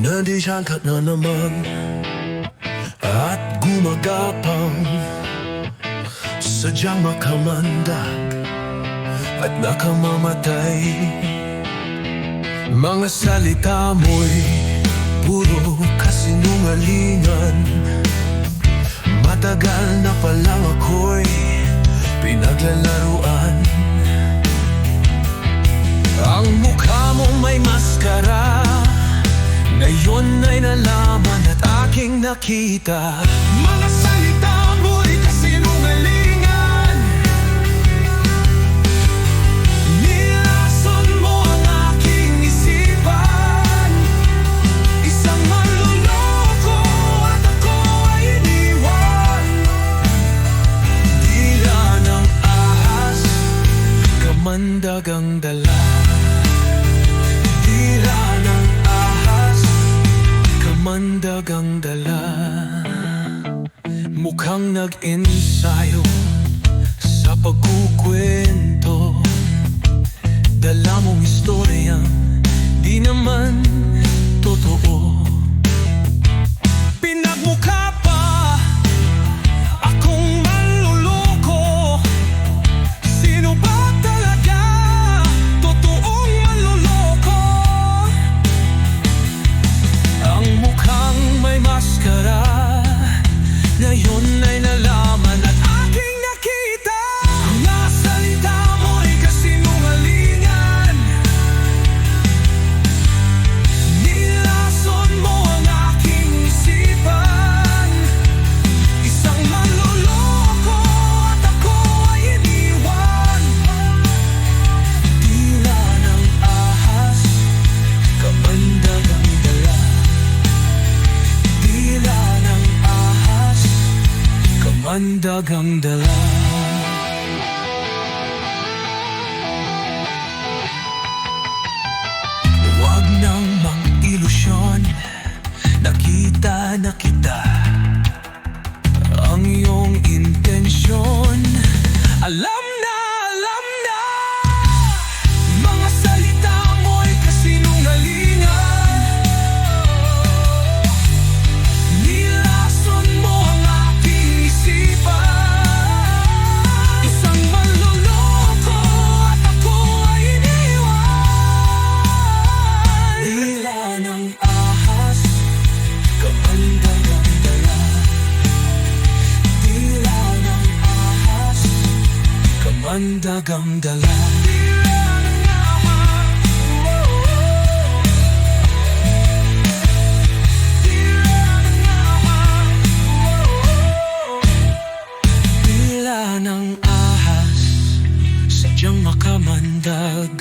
Nandiyan ka na naman at gumagapang, sadyang makamandag at nakamamatay. Mga salita mo'y puro kasinungalingan. Matagal na palang ako'y pinaglalaruan. Ang mukha mong may maskara, ngayon ay nalaman at aking nakita. Mga salita mo'y kasinungalingan. Nilason mo ang aking isipan. Isang manloloko at ako ay iniwan. Dila ng ahas, kamandag ang dala. Dila ng ahas, kamandag ang dala. Mukhang nag-ensayo sa pagkukwento. Dala mong istoryang di naman totoo. Pinagmukha pa akong manloloko. Sino ba talaga totoong manloloko? Ang mukhang may maskara, ngayon ay nalaman at aking nakita. Mga salita mo'y kasinungalingan. Nilason mo ang aking isipan. Isang manloloko at ako ay iniwan. Dila ng ahas, kamandag ang dala. Dila ng ahas, kamandag ang dala. Huwag nang mang-ilusyon, nakita na kita. Ang iyong intensyon, alam na, alam na. Mga salita mo'y kasinungalingan. Nilason mo ang aking isipan. Isang manloloko at ako ay iniwan. Dila ng ahas, kamandag ang dala. Dila ng ahas, kamandag ang dala. Dila ng ahas, sadyang makamandag